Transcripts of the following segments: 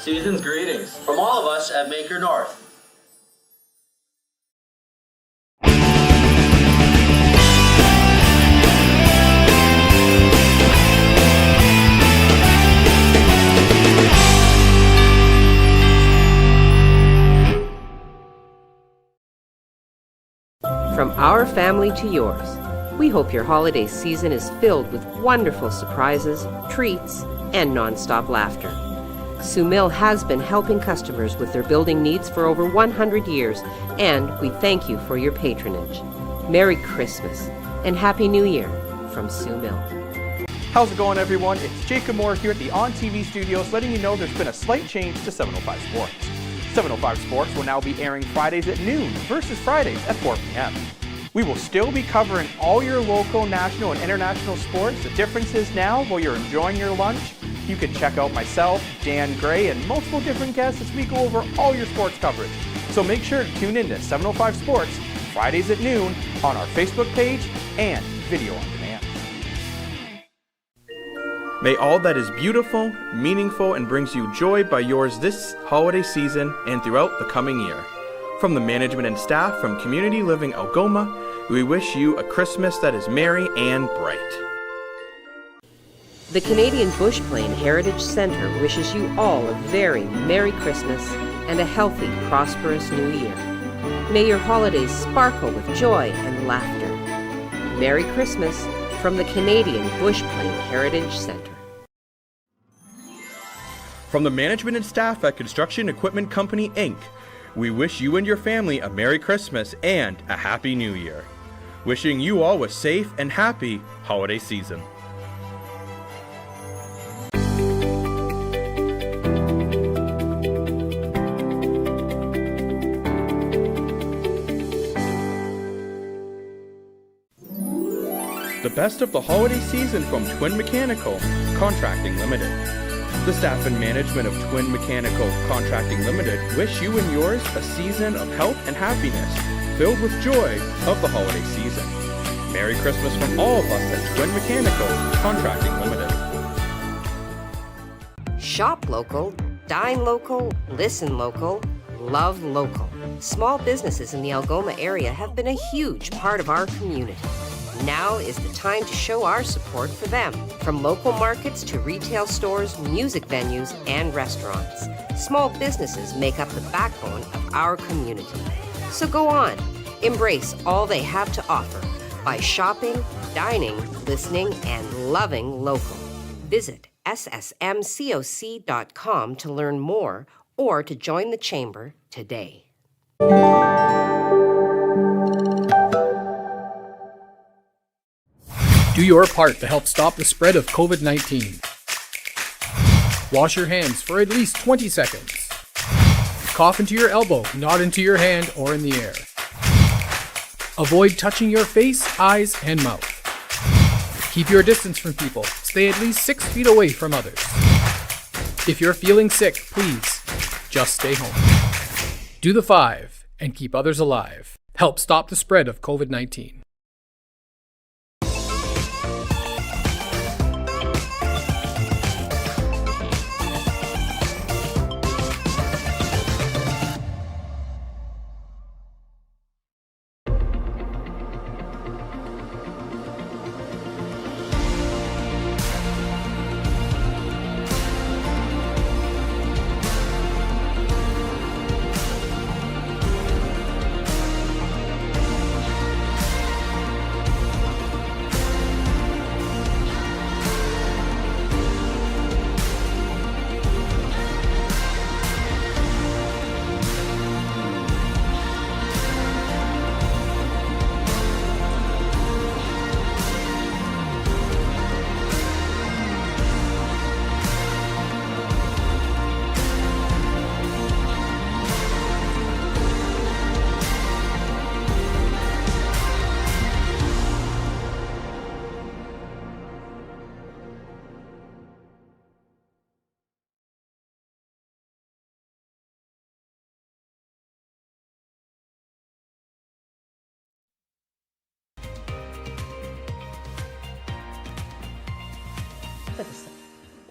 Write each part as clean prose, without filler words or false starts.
Season's greetings from all of us at Maker North. From our family to yours, we hope your holiday season is filled with wonderful surprises, treats, and non-stop laughter. Sue Mill has been helping customers with their building needs for over 100 years, and we thank you for your patronage. Merry Christmas and Happy New Year from Sue Mill. How's it going, everyone? It's Jacob Moore here at the On TV studios, letting you know there's been a slight change to 705 Sports. 705 Sports will now be airing Fridays at noon versus Fridays at 4 p.m. We will still be covering all your local, national, and international sports. The difference is now, while you're enjoying your lunch, you can check out myself, Dan Gray, and multiple different guests as we go over all your sports coverage. So make sure to tune in to 705 Sports Fridays at noon on our Facebook page and video on demand. May all that is beautiful, meaningful, and brings you joy by yours this holiday season and throughout the coming year. From the management and staff from Community Living Algoma, we wish you a Christmas that is merry and bright. The Canadian Bush Plain Heritage Centre wishes you all a very Merry Christmas and a healthy, prosperous New Year. May your holidays sparkle with joy and laughter. Merry Christmas from the Canadian Bush Plain Heritage Centre. From the management and staff at Construction Equipment Company, Inc., we wish you and your family a Merry Christmas and a Happy New Year. Wishing you all a safe and happy holiday season. The best of the holiday season from Twin Mechanical Contracting Limited. The staff and management of Twin Mechanical Contracting Limited wish you and yours a season of health and happiness, filled with joy of the holiday season. Merry Christmas from all of us at Twin Mechanical Contracting Limited. Shop local, dine local, listen local, love local. Small businesses in the Algoma area have been a huge part of our community. Now is the time to show our support for them. From local markets to retail stores, music venues, and restaurants, small businesses make up the backbone of our community. So go on, embrace all they have to offer by shopping, dining, listening, and loving local. Visit ssmcoc.com to learn more or to join the Chamber today. Do your part to help stop the spread of COVID-19. Wash your hands for at least 20 seconds. Cough into your elbow, not into your hand or in the air. Avoid touching your face, eyes, and mouth. Keep your distance from people. Stay at least 6 feet away from others. If you're feeling sick, please just stay home. Do the 5 and keep others alive. Help stop the spread of COVID-19.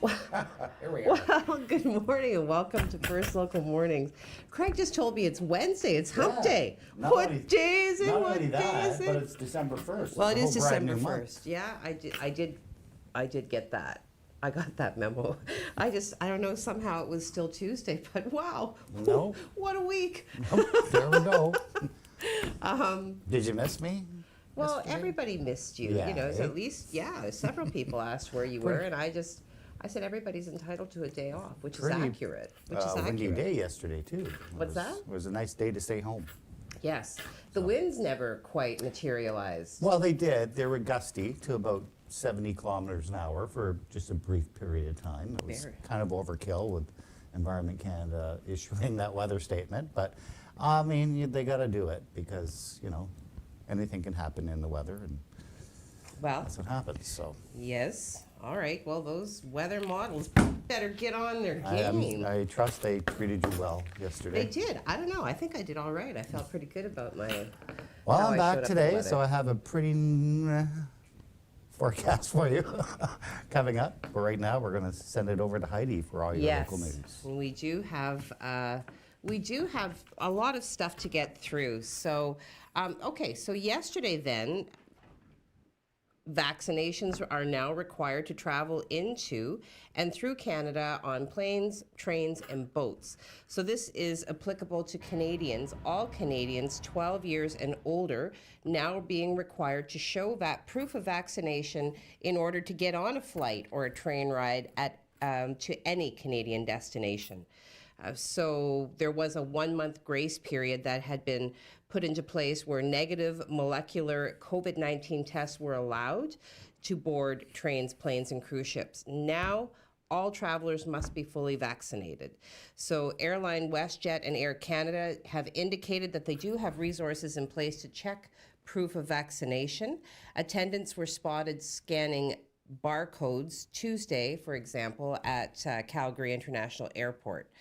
Here we are. Well, good morning and welcome to First Local Mornings. Craig just told me it's Wednesday. It's Hump Day. What day is it? Not What only day is that, but it? it's December 1st. Well, it It's is a whole brand December new month. 1st. Yeah, I did get that. I got that memo. I don't know, somehow it was still Tuesday, but wow. No. What a week. There we go. Did you miss me? Well, yesterday? Everybody missed you. Yeah, You know, it's eh? at least, several people asked where you were, and I said everybody's entitled to a day off, which is accurate. Windy day yesterday, too. What's that? It was a nice day to stay home. Yes. The winds never quite materialized. Well, they did. They were gusty to about 70 kilometers an hour for just a brief period of time. It was Very. kind of overkill with Environment Canada issuing that weather statement. But, I mean, they got to do it because, you know, anything can happen in the weather, and Well, that's what happens. So yes. All right. Well, those weather models better get on their I game. trust they treated you well yesterday. They did. I don't know. I think I did all right. I felt pretty good about my. Well, how I'm I back showed up in today, weather. so I have a pretty forecast for you coming up. But right now, we're going to send it over to Heidi for all your Yes, local news. we do have a lot of stuff to get through. So, okay. So yesterday, then, vaccinations are now required to travel into and through Canada on planes, trains, and boats. So this is applicable to Canadians, all Canadians 12 years and older, now being required to show that proof of vaccination in order to get on a flight or a train ride at to any Canadian destination. So there was a 1-month grace period that had been put into place where negative molecular COVID-19 tests were allowed to board trains, planes, and cruise ships. Now, all travelers must be fully vaccinated. So airline WestJet and Air Canada have indicated that they do have resources in place to check proof of vaccination. Attendants were spotted scanning barcodes Tuesday, for example, at Calgary International Airport.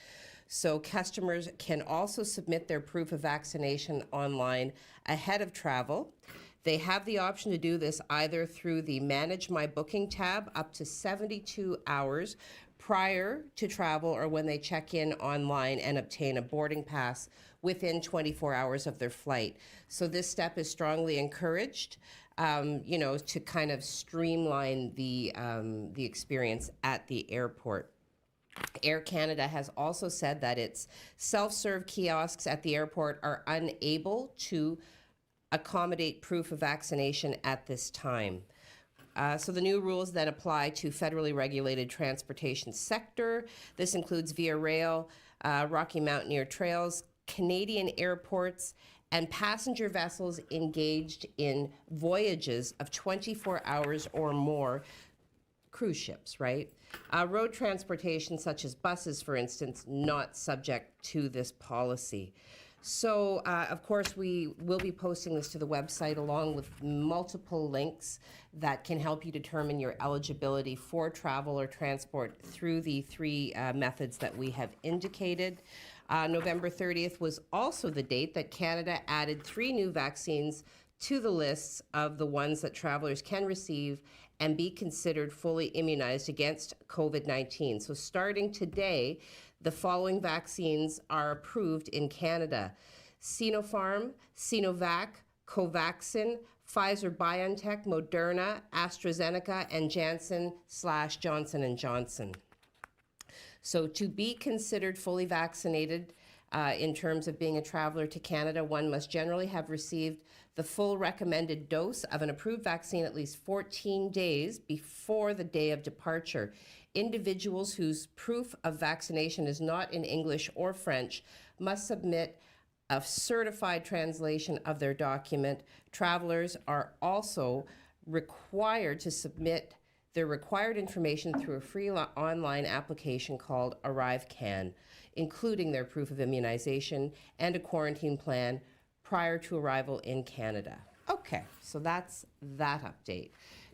So customers can also submit their proof of vaccination online ahead of travel. They have the option to do this either through the Manage My Booking tab up to 72 hours prior to travel or when they check in online and obtain a boarding pass within 24 hours of their flight. So this step is strongly encouraged, to kind of streamline the experience at the airport. Air Canada has also said that its self-serve kiosks at the airport are unable to accommodate proof of vaccination at this time. So the new rules that apply to federally regulated transportation sector. This includes Via Rail, Rocky Mountaineer Trails, Canadian airports, and passenger vessels engaged in voyages of 24 hours or more. Cruise ships, right? Road transportation, such as buses, for instance, not subject to this policy. So, of course, we will be posting this to the website along with multiple links that can help you determine your eligibility for travel or transport through the three methods that we have indicated. November 30th was also the date that Canada added 3 new vaccines to the lists of the ones that travelers can receive and be considered fully immunized against COVID-19. So starting today, the following vaccines are approved in Canada: Sinopharm, Sinovac, Covaxin, Pfizer-BioNTech, Moderna, AstraZeneca, and Janssen/Johnson & Johnson. So to be considered fully vaccinated in terms of being a traveler to Canada, one must generally have received the full recommended dose of an approved vaccine at least 14 days before the day of departure. Individuals whose proof of vaccination is not in English or French must submit a certified translation of their document. Travelers are also required to submit their required information through a free online application called ArriveCan, including their proof of immunization and a quarantine plan prior to arrival in Canada. Okay, so that's that update.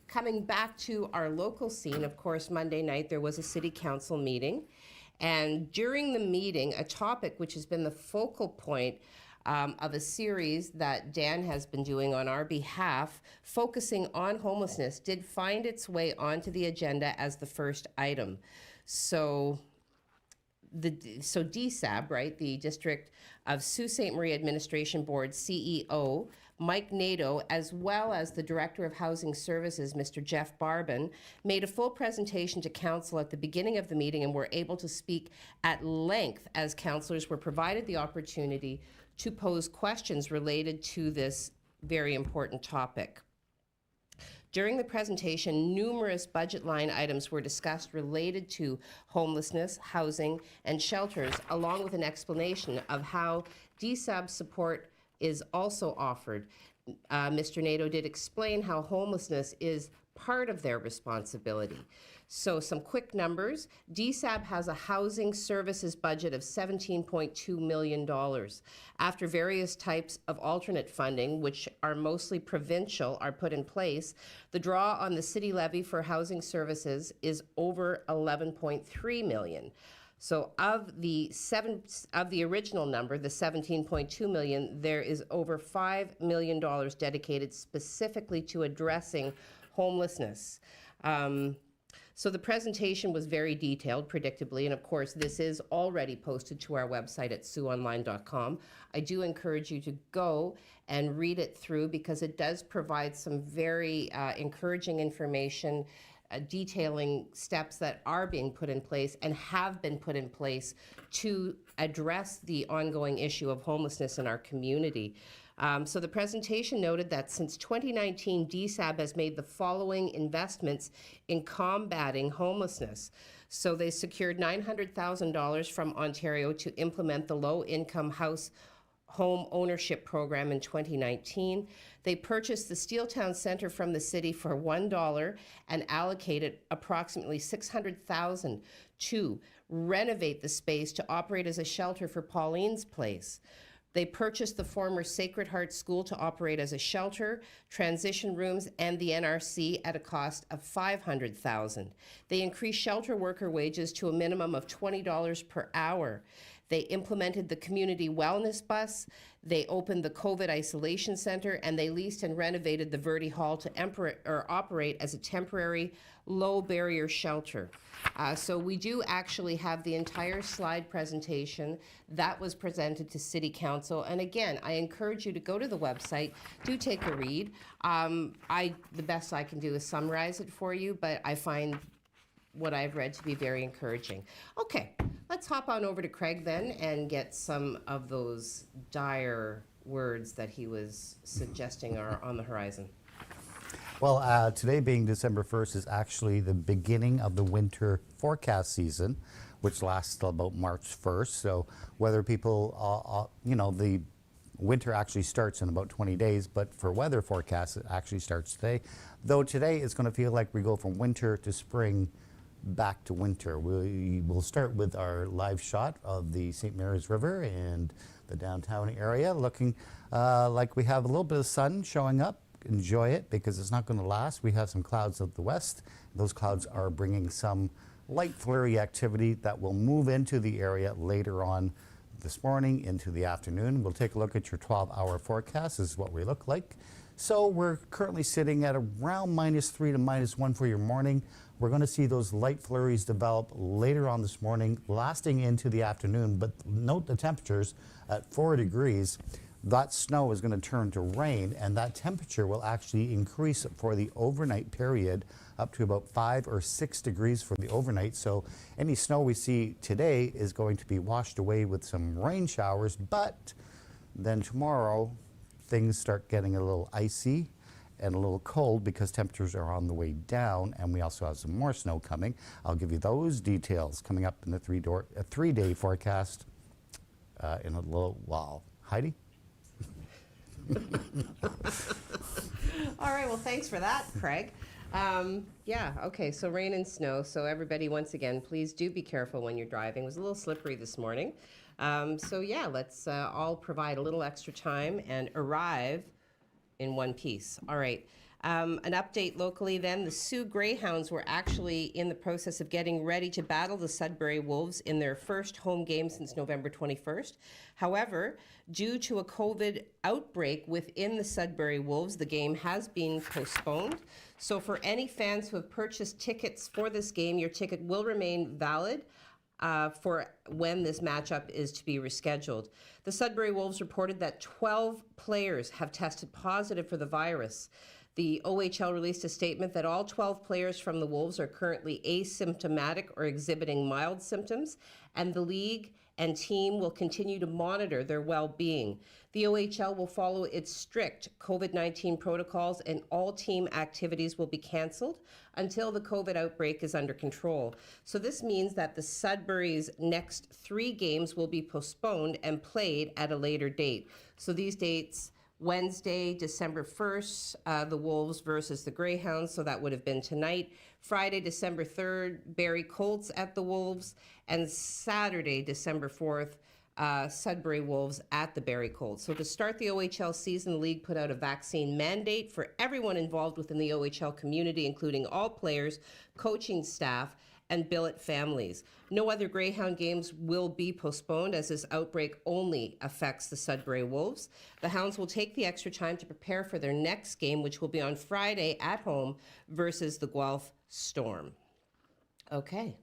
Coming back to our local scene, of course, Monday night there was a city council meeting. And during the meeting, a topic which has been the focal point of a series that Dan has been doing on our behalf, focusing on homelessness, did find its way onto the agenda as the first item. So DSAB, right, the District of Sault Ste. Marie Administration Board CEO, Mike Nadeau, as well as the Director of Housing Services, Mr. Jeff Barbin, made a full presentation to Council at the beginning of the meeting and were able to speak at length as councillors were provided the opportunity to pose questions related to this very important topic. During the presentation, numerous budget line items were discussed related to homelessness, housing, and shelters, along with an explanation of how DSAB support is also offered. Mr. Nadeau did explain how homelessness is part of their responsibility. So some quick numbers. DSAB has a housing services budget of $17.2 million. After various types of alternate funding, which are mostly provincial, are put in place, the draw on the city levy for housing services is over $11.3 million. So of the original number, the 17.2 million, there is over $5 million dedicated specifically to addressing homelessness. So the presentation was very detailed, predictably, and of course this is already posted to our website at siouxonline.com. I do encourage you to go and read it through because it does provide some very encouraging information detailing steps that are being put in place and have been put in place to address the ongoing issue of homelessness in our community. So the presentation noted that since 2019, DSAB has made the following investments in combating homelessness. So they secured $900,000 from Ontario to implement the low-income home ownership program in 2019. They purchased the Steeltown Centre from the city for $1 and allocated approximately $600,000 to renovate the space to operate as a shelter for Pauline's Place. They purchased the former Sacred Heart School to operate as a shelter, transition rooms, and the NRC at a cost of $500,000. They increased shelter worker wages to a minimum of $20 per hour. They implemented the community wellness bus, they opened the COVID isolation center, and they leased and renovated the Verde Hall to operate as a temporary low barrier shelter. So we do actually have the entire slide presentation that was presented to City Council. And again, I encourage you to go to the website, do take a read. The best I can do is summarize it for you, but I find what I've read to be very encouraging. Okay, let's hop on over to Craig then and get some of those dire words that he was suggesting are on the horizon. Well, today being December 1st is actually the beginning of the winter forecast season, which lasts till about March 1st. So whether people, the winter actually starts in about 20 days, but for weather forecasts, it actually starts today. Though today it's going to feel like we go from winter to spring back to winter. We will start with our live shot of the St. Mary's River and the downtown area, looking like we have a little bit of sun showing up. Enjoy it because it's not going to last. We have some clouds out the west. Those clouds are bringing some light flurry activity that will move into the area later on this morning into the afternoon. We'll take a look at your 12-hour forecast. This is what we look like. So we're currently sitting at around -3 to -1 for your morning. We're going to see those light flurries develop later on this morning, lasting into the afternoon. But note the temperatures at 4 degrees. That snow is going to turn to rain, and that temperature will actually increase for the overnight period up to about 5 or 6 degrees for the overnight. So any snow we see today is going to be washed away with some rain showers, but then tomorrow things start getting a little icy and a little cold because temperatures are on the way down, and we also have some more snow coming. I'll give you those details coming up in the three-day forecast in a little while. Heidi? All right, well, thanks for that, Craig. Okay, so rain and snow. So everybody, once again, please do be careful when you're driving. It was a little slippery this morning. Let's all provide a little extra time and arrive in one piece. All right. An update locally then, the Sioux Greyhounds were actually in the process of getting ready to battle the Sudbury Wolves in their first home game since November 21st. However, due to a COVID outbreak within the Sudbury Wolves, the game has been postponed. So for any fans who have purchased tickets for this game, your ticket will remain valid for when this matchup is to be rescheduled. The Sudbury Wolves reported that 12 players have tested positive for the virus. The OHL released a statement that all 12 players from the Wolves are currently asymptomatic or exhibiting mild symptoms, and the league and team will continue to monitor their well-being. The OHL will follow its strict COVID-19 protocols, and all team activities will be canceled until the COVID outbreak is under control. So this means that the Sudbury's next 3 games will be postponed and played at a later date. So these dates: Wednesday, December 1st, the Wolves versus the Greyhounds, so that would have been tonight. Friday, December 3rd, Barrie Colts at the Wolves. And Saturday, December 4th, Sudbury Wolves at the Barrie Colts. So to start the OHL season, the league put out a vaccine mandate for everyone involved within the OHL community, including all players, coaching staff, and billet families. No other Greyhound games will be postponed, as this outbreak only affects the Sudbury Wolves. The Hounds will take the extra time to prepare for their next game, which will be on Friday at home versus the Guelph Storm. Okay.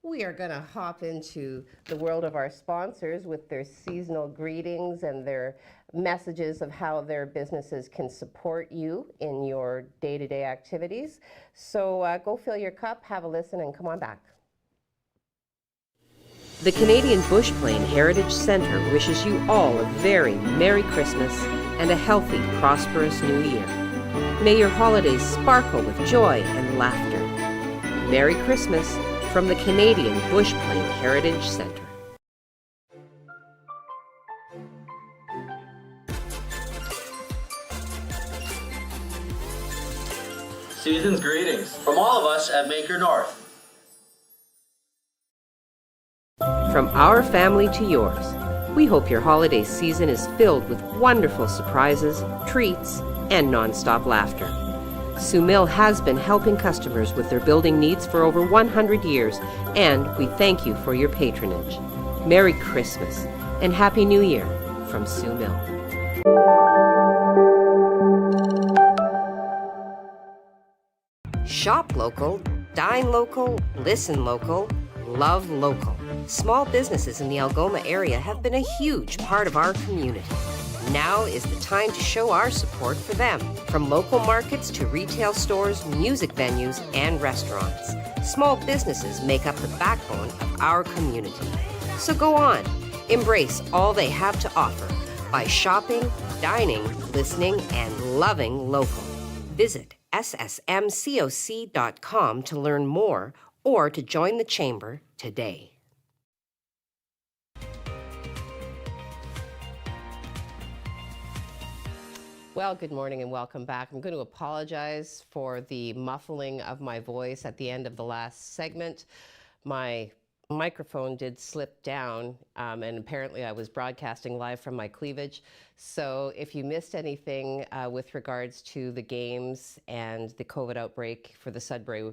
We are going to hop into the world of our sponsors with their seasonal greetings and their messages of how their businesses can support you in your day-to-day activities. So go fill your cup, have a listen, and come on back. The Canadian Bush Plain Heritage Centre wishes you all a very Merry Christmas and a healthy, prosperous New Year. May your holidays sparkle with joy and laughter. Merry Christmas from the Canadian Bush Plain Heritage Centre. Season's greetings from all of us at Maker North. From our family to yours, we hope your holiday season is filled with wonderful surprises, treats, and non-stop laughter. Sioux Mill has been helping customers with their building needs for over 100 years, and we thank you for your patronage. Merry Christmas and Happy New Year from Sioux Mill. Shop local, dine local, listen local, love local. Small businesses in the Algoma area have been a huge part of our community. Now is the time to show our support for them. From local markets to retail stores, music venues, and restaurants, small businesses make up the backbone of our community. So go on, embrace all they have to offer by shopping, dining, listening, and loving local. Visit ssmcoc.com to learn more or to join the chamber today. Well, good morning and welcome back. I'm going to apologize for the muffling of my voice at the end of the last segment. My microphone did slip down, and apparently I was broadcasting live from my cleavage. So if you missed anything with regards to the games and the COVID outbreak for the Sudbury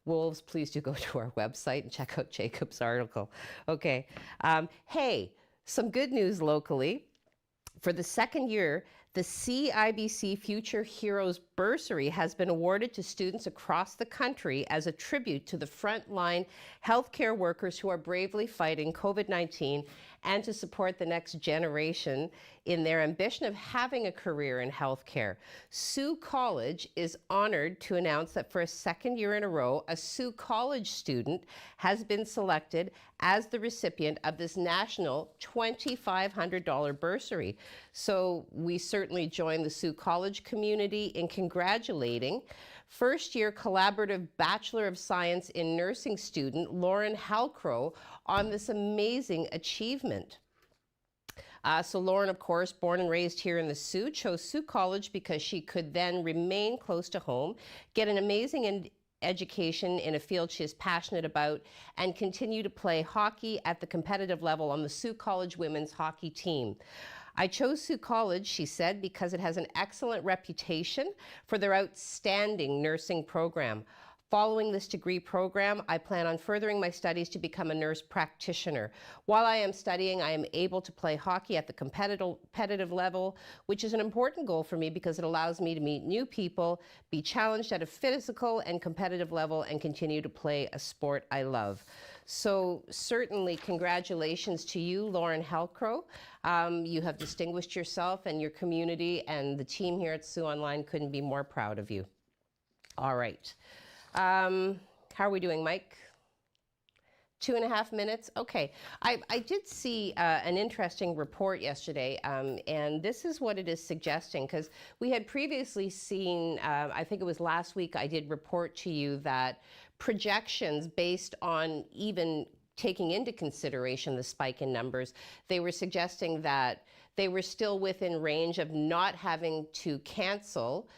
Wolves, please do go to our website and check out Jacob's article. Okay. Hey, some good news locally. For the second year, the CIBC Future Heroes Bursary has been awarded to students across the country as a tribute to the frontline healthcare workers who are bravely fighting COVID-19 and to support the next generation in their ambition of having a career in healthcare. Sault College is honored to announce that for a second year in a row, a Sault College student has been selected as the recipient of this national $2,500 bursary. So we certainly join the Sault College community in congratulating first-year collaborative Bachelor of Science in Nursing student Lauren Halcrow on this amazing achievement. So Lauren, of course, born and raised here in the Sault, chose Sault College because she could then remain close to home, get an amazing education in a field she is passionate about, and continue to play hockey at the competitive level on the Sault College women's hockey team. I chose Sault College, she said, because it has an excellent reputation for their outstanding nursing program. Following this degree program, I plan on furthering my studies to become a nurse practitioner. While I am studying, I am able to play hockey at the competitive level, which is an important goal for me because it allows me to meet new people, be challenged at a physical and competitive level, and continue to play a sport I love. So certainly congratulations to you, Lauren Helcrow. You have distinguished yourself and your community, and the team here at Sault Online couldn't be more proud of you. All right. How are we doing, Mike? 2.5 minutes? Okay. I did see an interesting report yesterday, and this is what it is suggesting, because we had previously seen, I think it was last week, I did report to you that projections based on even taking into consideration the spike in numbers, they were suggesting that they were still within range of not having to cancel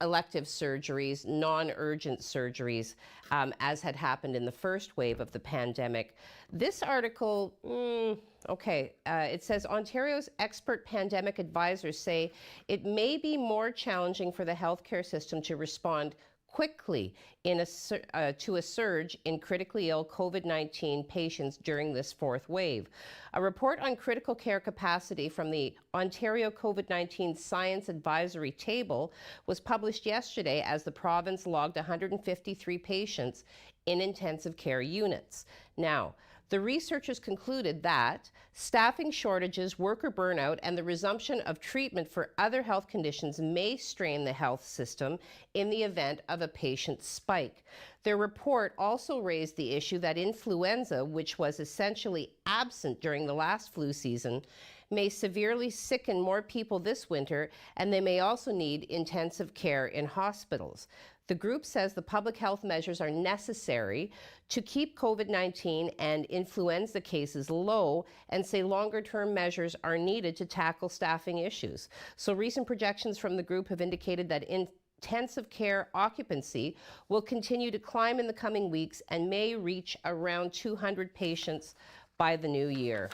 elective surgeries, non-urgent surgeries, as had happened in the first wave of the pandemic. This article, it says Ontario's expert pandemic advisors say it may be more challenging for the healthcare system to respond quickly to a surge in critically ill COVID-19 patients during this fourth wave. A report on critical care capacity from the Ontario COVID-19 Science Advisory Table was published yesterday as the province logged 153 patients in intensive care units. Now, the researchers concluded that staffing shortages, worker burnout, and the resumption of treatment for other health conditions may strain the health system in the event of a patient spike. Their report also raised the issue that influenza, which was essentially absent during the last flu season, may severely sicken more people this winter, and they may also need intensive care in hospitals. The group says the public health measures are necessary to keep COVID-19 and influenza cases low, and say longer-term measures are needed to tackle staffing issues. So recent projections from the group have indicated that intensive care occupancy will continue to climb in the coming weeks and may reach around 200 patients by the new year.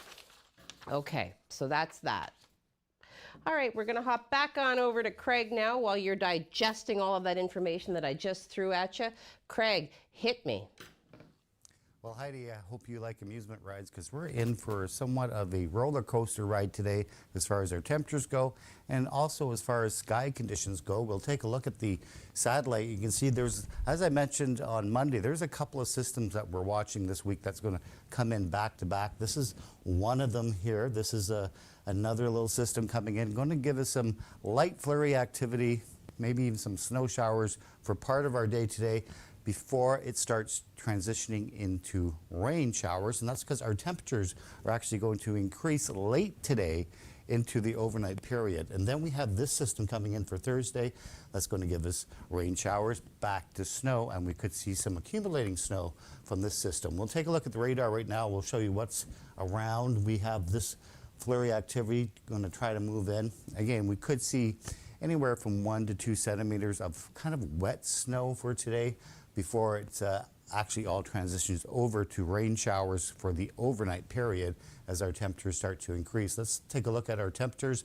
Okay, so that's that. All right, we're going to hop back on over to Craig now while you're digesting all of that information that I just threw at you. Craig, hit me. Well, Heidi, I hope you like amusement rides, because we're in for somewhat of a roller coaster ride today as far as our temperatures go, and also as far as sky conditions go. We'll take a look at the satellite. You can see there's, as I mentioned on Monday, there's a couple of systems that we're watching this week that's going to come in back to back. This is one of them here. This is another little system coming in, going to give us some light flurry activity, maybe even some snow showers for part of our day today, before it starts transitioning into rain showers. And that's because our temperatures are actually going to increase late today into the overnight period. And then we have this system coming in for Thursday. That's going to give us rain showers, back to snow, and we could see some accumulating snow from this system. We'll take a look at the radar right now. We'll show you what's around. We have this flurry activity going to try to move in. Again, we could see anywhere from 1 to 2 centimeters of kind of wet snow for today, before it's actually all transitions over to rain showers for the overnight period as our temperatures start to increase. Let's take a look at our temperatures.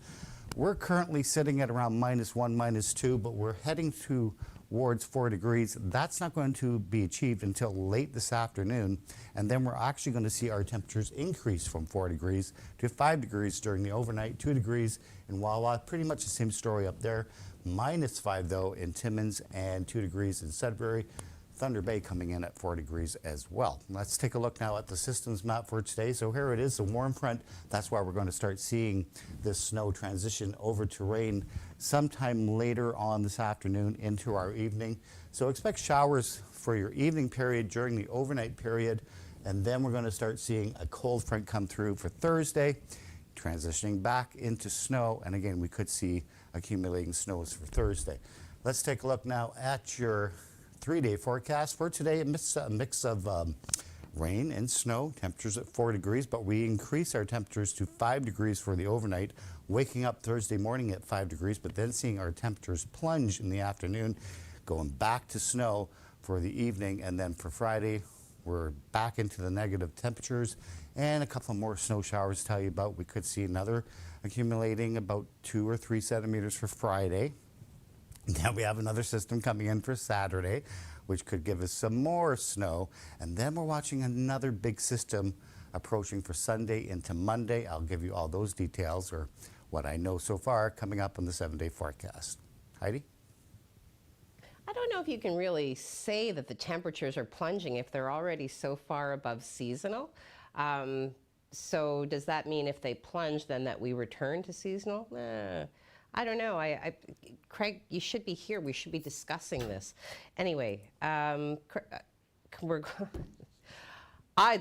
We're currently sitting at around -1, -2, but we're heading towards 4 degrees. That's not going to be achieved until late this afternoon, and then we're actually going to see our temperatures increase from 4 degrees to 5 degrees during the overnight, 2 degrees in Wawa. Pretty much the same story up there. -5 though in Timmins, and 2 degrees in Sudbury. Thunder Bay coming in at 4 degrees as well. Let's take a look now at the systems map for today. So here it is, the warm front. That's why we're going to start seeing this snow transition over to rain sometime later on this afternoon into our evening. So expect showers for your evening period during the overnight period, and then we're going to start seeing a cold front come through for Thursday, transitioning back into snow, and again we could see accumulating snows for Thursday. Let's take a look now at your 3-day forecast for today. A mix of rain and snow, temperatures at 4 degrees, but we increase our temperatures to 5 degrees for the overnight, waking up Thursday morning at 5 degrees, but then seeing our temperatures plunge in the afternoon, going back to snow for the evening, and then for Friday, we're back into the negative temperatures, and a couple more snow showers to tell you about. We could see another accumulating about 2 or 3 centimeters for Friday. Then we have another system coming in for Saturday, which could give us some more snow. And then we're watching another big system approaching for Sunday into Monday. I'll give you all those details, or what I know so far, coming up on the 7-day forecast. Heidi? I don't know if you can really say that the temperatures are plunging if they're already so far above seasonal. So does that mean if they plunge, then that we return to seasonal? I don't know. Craig, you should be here. We should be discussing this. Anyway, I'd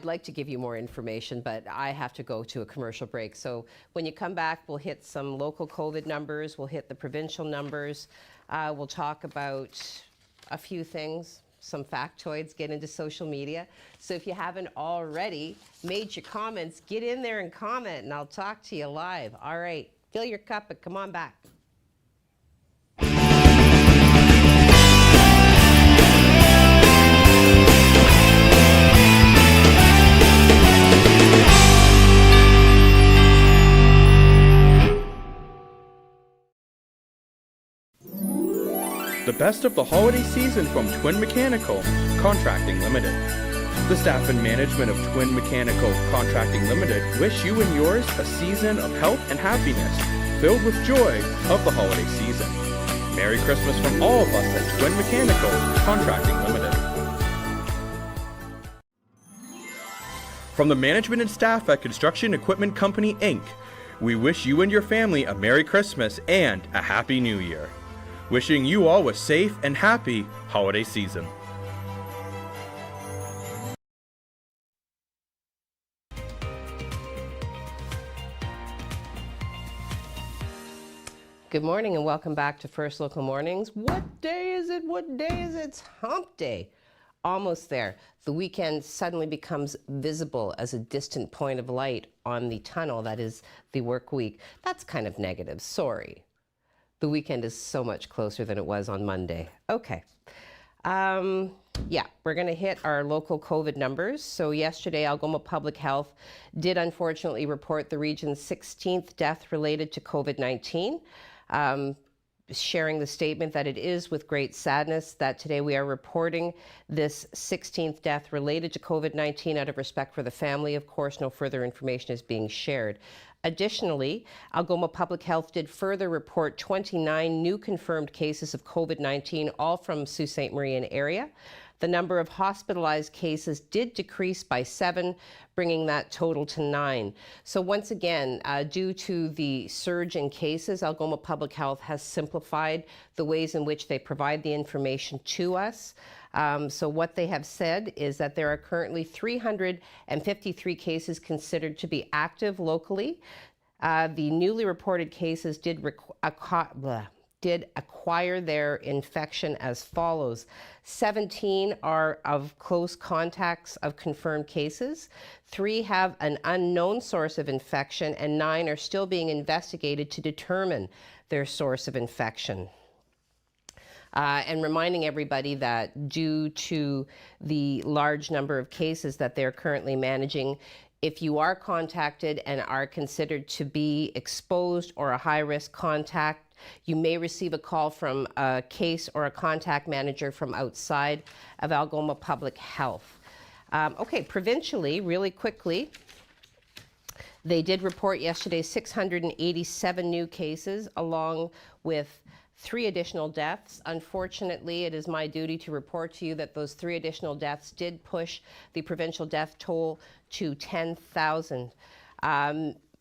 like to give you more information, but I have to go to a commercial break. So when you come back, we'll hit some local COVID numbers. We'll hit the provincial numbers. We'll talk about a few things, some factoids, get into social media. So if you haven't already made your comments, get in there and comment, and I'll talk to you live. All right. Fill your cup and come on back. The best of the holiday season from Twin Mechanical Contracting Limited. The staff and management of Twin Mechanical Contracting Limited wish you and yours a season of health and happiness filled with joy of the holiday season. Merry Christmas from all of us at Twin Mechanical Contracting Limited. From the management and staff at Construction Equipment Company, Inc., we wish you and your family a Merry Christmas and a Happy New Year. Wishing you all a safe and happy holiday season. Good morning and welcome back to First Local Mornings. What day is it? What day is it? It's hump day. Almost there. The weekend suddenly becomes visible as a distant point of light on the tunnel that is the work week. That's kind of negative. Sorry. The weekend is so much closer than it was on Monday. Okay. Yeah, we're going to hit our local COVID numbers. So yesterday, Algoma Public Health did unfortunately report the region's 16th death related to COVID-19. Sharing the statement that it is with great sadness that today we are reporting this 16th death related to COVID-19 out of respect for the family. Of course, no further information is being shared. Additionally, Algoma Public Health did further report 29 new confirmed cases of COVID-19, all from Sault Ste. Marie area. The number of hospitalized cases did decrease by 7, bringing that total to 9. So once again, due to the surge in cases, Algoma Public Health has simplified the ways in which they provide the information to us. So what they have said is that there are currently 353 cases considered to be active locally. The newly reported cases did acquire their infection as follows. 17 are of close contacts of confirmed cases. 3 have an unknown source of infection, and 9 are still being investigated to determine their source of infection. And reminding everybody that due to the large number of cases that they're currently managing, if you are contacted and are considered to be exposed or a high-risk contact, you may receive a call from a case or a contact manager from outside of Algoma Public Health. Okay, provincially, really quickly, they did report yesterday 687 new cases, along with 3 additional deaths. Unfortunately, it is my duty to report to you that those 3 additional deaths did push the provincial death toll to 10,000.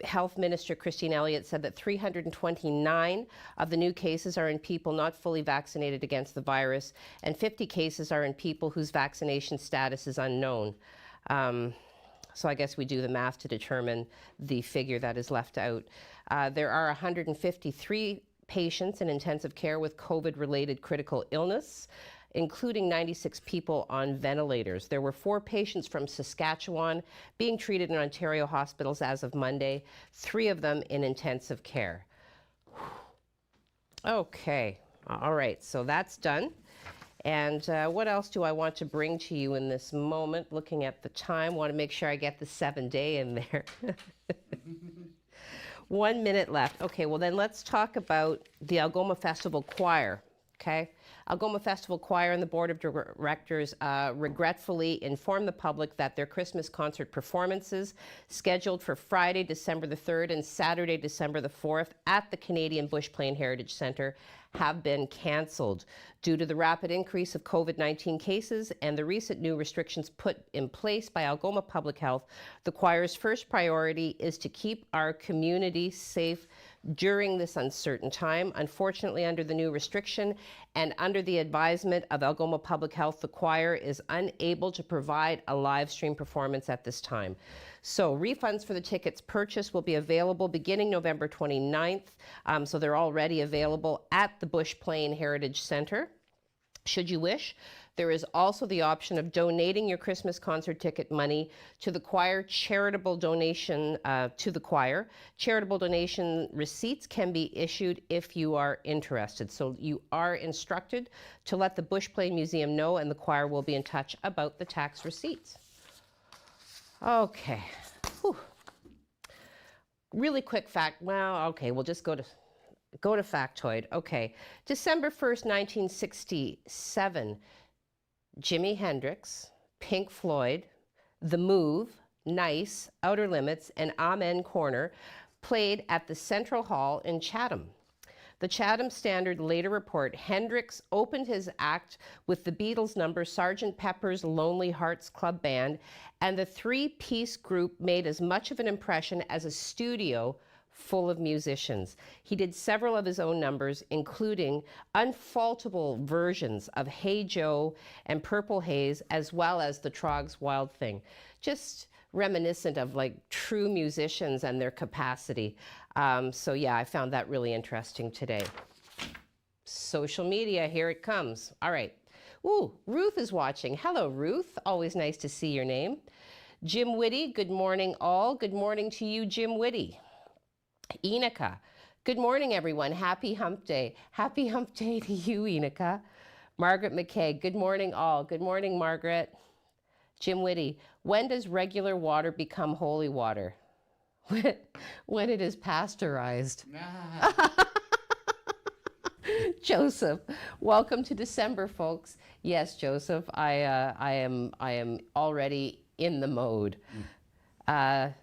Health Minister Christine Elliott said that 329 of the new cases are in people not fully vaccinated against the virus, and 50 cases are in people whose vaccination status is unknown. So I guess we do the math to determine the figure that is left out. There are 153 patients in intensive care with COVID-related critical illness, including 96 people on ventilators. There were 4 patients from Saskatchewan being treated in Ontario hospitals as of Monday, 3 of them in intensive care. Okay, all right, so that's done. And what else do I want to bring to you in this moment? Looking at the time, want to make sure I get the 7-day in there. 1 minute left. Okay, well then let's talk about the Algoma Festival Choir. Okay, Algoma Festival Choir and the Board of Directors regretfully inform the public that their Christmas concert performances scheduled for Friday, December the 3rd and Saturday, December the 4th at the Canadian Bush Plain Heritage Centre have been cancelled due to the rapid increase of COVID-19 cases and the recent new restrictions put in place by Algoma Public Health. The choir's first priority is to keep our community safe during this uncertain time. Unfortunately, under the new restriction and under the advisement of Algoma Public Health, the choir is unable to provide a live stream performance at this time. So refunds for the tickets purchased will be available beginning November 29th. So they're already available at the Bush Plain Heritage Centre. Should you wish, there is also the option of donating your Christmas concert ticket money to the choir charitable donation Charitable donation receipts can be issued if you are interested. So you are instructed to let the Bush Plain Museum know, and the choir will be in touch about the tax receipts. Okay. Whew. Really quick fact. Well, okay, we'll just go to factoid. Okay. December 1st, 1967, Jimi Hendrix, Pink Floyd, The Move, Nice, Outer Limits, and Amen Corner played at the Central Hall in Chatham. The Chatham Standard later report Hendrix opened his act with the Beatles' number Sgt. Pepper's Lonely Hearts Club Band, and the three-piece group made as much of an impression as a studio full of musicians. He did several of his own numbers, including unfaultable versions of Hey Joe and Purple Haze, as well as the Trog's Wild Thing. Just reminiscent of like true musicians and their capacity. So yeah, I found that really interesting today. Social media, here it comes. All right. Ooh, Ruth is watching. Hello, Ruth. Always nice to see your name. Jim Whitty, good morning all. Good morning to you, Jim Whitty. Enika, good morning, everyone. Happy Hump Day. Happy Hump Day to you, Enika. Margaret McKay, good morning all. Good morning, Margaret. Jim Whitty, when does regular water become holy water? When it is pasteurized. Joseph, welcome to December, folks. Yes, Joseph, I am already in the mode.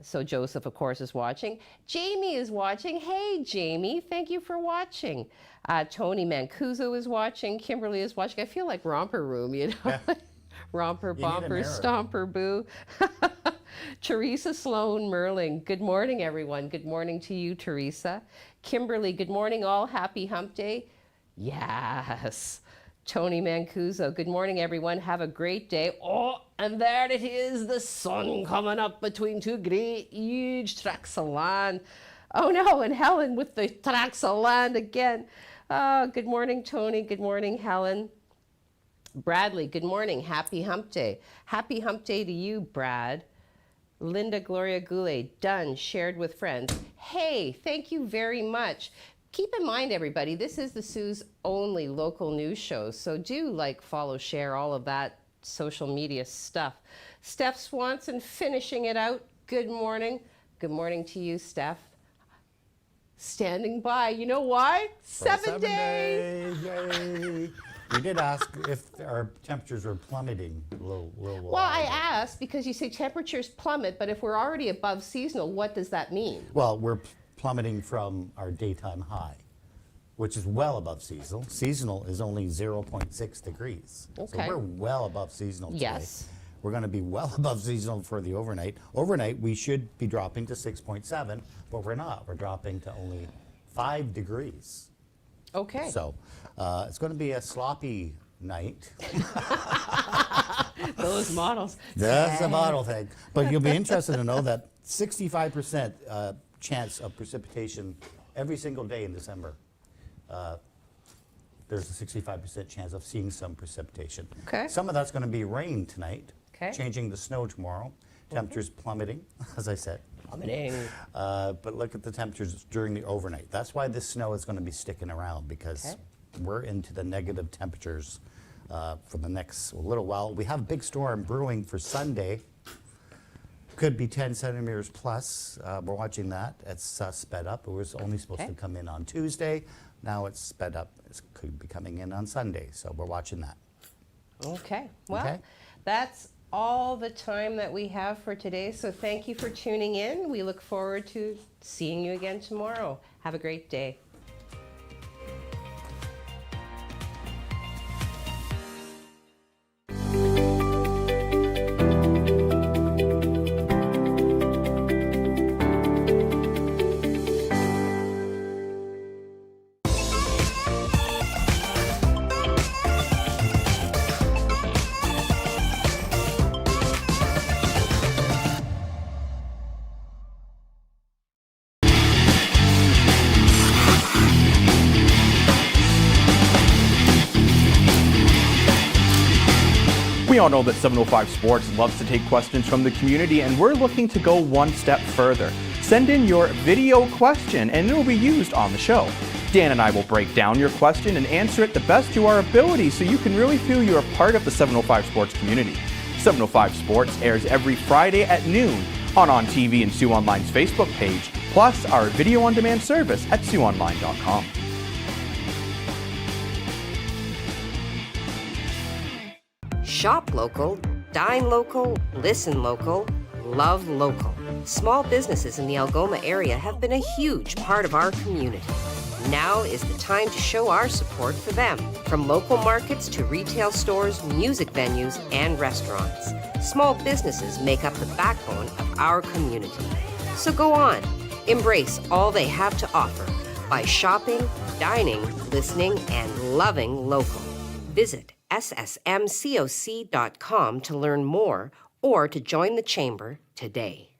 So Joseph, of course, is watching. Jamie is watching. Hey, Jamie, thank you for watching. Tony Mancuso is watching. Kimberly is watching. I feel like Romper Room, you know. Romper, Bomper, Stomper, Boo. Teresa Sloan Merling. Good morning, everyone. Good morning to you, Teresa. Kimberly, good morning, all. Happy Hump Day. Yes. Tony Mancuso, good morning, everyone. Have a great day. Oh, and there it is, the sun coming up between two great, huge tracts of land. Oh no, and Helen with the tracts of land again. Good morning, Tony. Good morning, Helen. Bradley, good morning. Happy Hump Day. Happy Hump Day to you, Brad. Linda Gloria Goulet, done, shared with friends. Hey, thank you very much. Keep in mind, everybody, this is the Sioux's only local news show, so do like, follow, share, all of that social media stuff. Steph Swanson finishing it out. Good morning. Good morning to you, Steph. Standing by. You know why? 7 days. Yay. We did ask if our temperatures were plummeting a little while. Well, I asked because you say temperatures plummet, but if we're already above seasonal, what does that mean? Well, we're plummeting from our daytime high, which is well above seasonal. Seasonal is only 0.6 degrees. Okay. So we're well above seasonal today. Yes. We're going to be well above seasonal for the overnight. Overnight, we should be dropping to 6.7, but we're not. We're dropping to only 5 degrees. Okay. So it's going to be a sloppy night. Those models. That's a model thing. But you'll be interested to know that 65% chance of precipitation every single day in December. There's a 65% chance of seeing some precipitation. Okay. Some of that's going to be rain tonight, okay, changing to snow tomorrow. Temperatures plummeting, as I said. Plummeting. But look at the temperatures during the overnight. That's why this snow is going to be sticking around, because we're into the negative temperatures for the next little while. We have a big storm brewing for Sunday. Could be 10 centimeters plus. We're watching that. It's sped up. It was only supposed to come in on Tuesday. Now it's sped up. It could be coming in on Sunday. So we're watching that. Okay. Well, that's all the time that we have for today. So thank you for tuning in. We look forward to seeing you again tomorrow. Have a great day. We all know that 705 Sports loves to take questions from the community, and we're looking to go one step further. Send in your video question and it will be used on the show. Dan and I will break down your question and answer it the best to our ability so you can really feel you're a part of the 705 Sports community. 705 Sports airs every Friday at noon on TV and Sioux Online's Facebook page, plus our video on demand service at SiouxOnline.com. Shop local, dine local, listen local, love local. Small businesses in the Algoma area have been a huge part of our community. Now is the time to show our support for them. From local markets to retail stores, music venues, and restaurants. Small businesses make up the backbone of our community. So go on, embrace all they have to offer by shopping, dining, listening, and loving local. Visit ssmcoc.com to learn more or to join the chamber today.